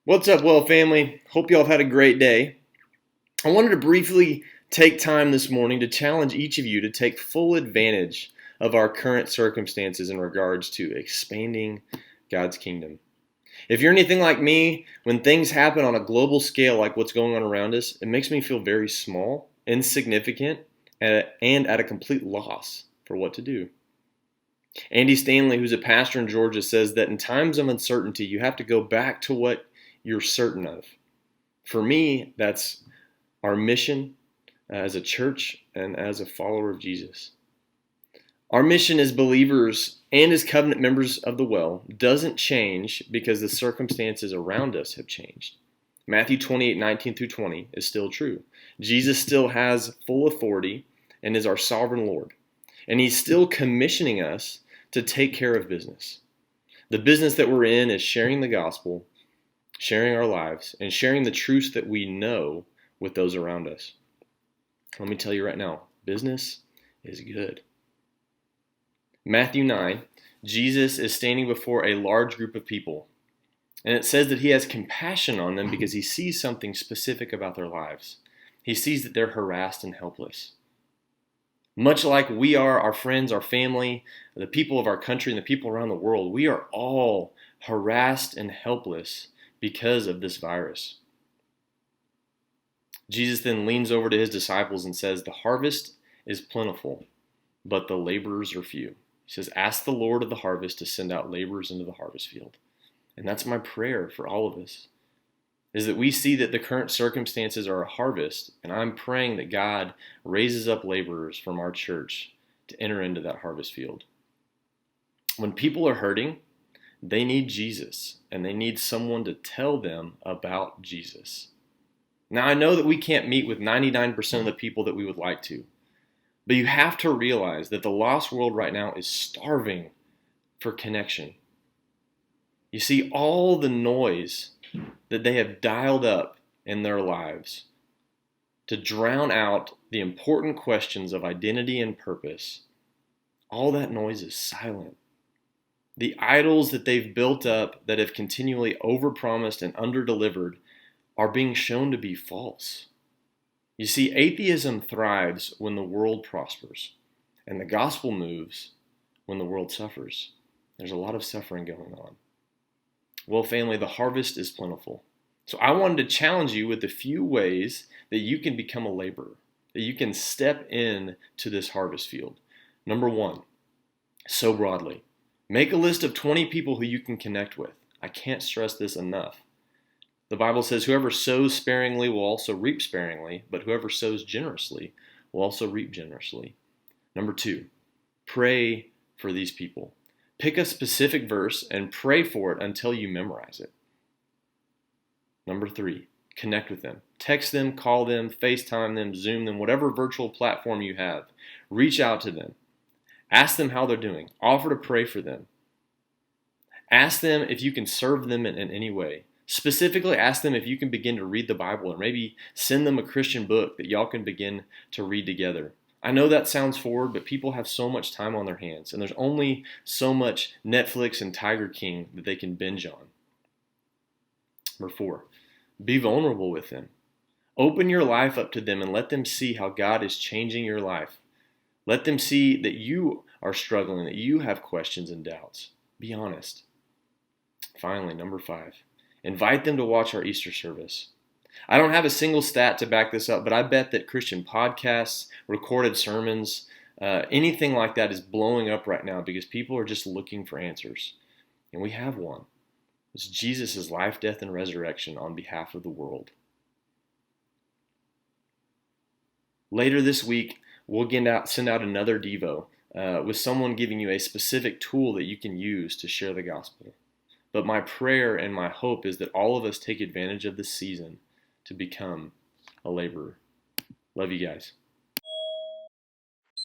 What's up, well, family? Hope y'all have had a great day. I wanted to briefly take time this morning to challenge each of you to take full advantage of our current circumstances in regards to expanding God's kingdom. If you're anything like me, when things happen on a global scale like what's going on around us, it makes me feel very small, insignificant, and at a complete loss for what to do. Andy Stanley, who's a pastor in Georgia, says that in times of uncertainty, you have to go back to what you're certain of. For me, that's our mission as a church and as a follower of Jesus. Our mission as believers and as covenant members of the well doesn't change because the circumstances around us have changed. Matthew 28:19 through 20 is still true. Jesus still has full authority and is our sovereign Lord. And he's still commissioning us to take care of business. The business that we're in is sharing the gospel, sharing our lives, and sharing the truths that we know with those around us. Let me tell you right now, business is good. Matthew 9, Jesus is standing before a large group of people, and it says that he has compassion on them because he sees something specific about their lives. He sees that they're harassed and helpless. Much like we are, our friends, our family, the people of our country, and the people around the world, we are all harassed and helpless because of this virus. Jesus then leans over to his disciples and says, "The harvest is plentiful, but the laborers are few." He says, "Ask the Lord of the harvest to send out laborers into the harvest field." And that's my prayer for all of us, is that we see that the current circumstances are a harvest, and I'm praying that God raises up laborers from our church to enter into that harvest field. When people are hurting, they need Jesus, and they need someone to tell them about Jesus. Now, I know that we can't meet with 99% of the people that we would like to, but you have to realize that the lost world right now is starving for connection. You see, all the noise that they have dialed up in their lives to drown out the important questions of identity and purpose, all that noise is silent. The idols that they've built up that have continually overpromised and underdelivered are being shown to be false. You see, atheism thrives when the world prospers, and the gospel moves when the world suffers. There's a lot of suffering going on. Well, family, the harvest is plentiful. So I wanted to challenge you with a few ways that you can become a laborer, that you can step in to this harvest field. Number one, sow broadly. Make a list of 20 people who you can connect with. I can't stress this enough. The Bible says, "Whoever sows sparingly will also reap sparingly, but whoever sows generously will also reap generously." Number two, pray for these people. Pick a specific verse and pray for it until you memorize it. Number three, connect with them. Text them, call them, FaceTime them, Zoom them, whatever virtual platform you have. Reach out to them. Ask them how they're doing. Offer to pray for them. Ask them if you can serve them in any way. Specifically, ask them if you can begin to read the Bible, or maybe send them a Christian book that y'all can begin to read together. I know that sounds forward, but people have so much time on their hands, and there's only so much Netflix and Tiger King that they can binge on. Number four, be vulnerable with them. Open your life up to them and let them see how God is changing your life. Let them see that you are struggling, that you have questions and doubts. Be honest. Finally, number five, invite them to watch our Easter service. I don't have a single stat to back this up, but I bet that Christian podcasts, recorded sermons, anything like that is blowing up right now because people are just looking for answers. And we have one. It's Jesus' life, death, and resurrection on behalf of the world. Later this week, we'll send out another Devo with someone giving you a specific tool that you can use to share the gospel. But my prayer and my hope is that all of us take advantage of this season to become a laborer. Love you guys.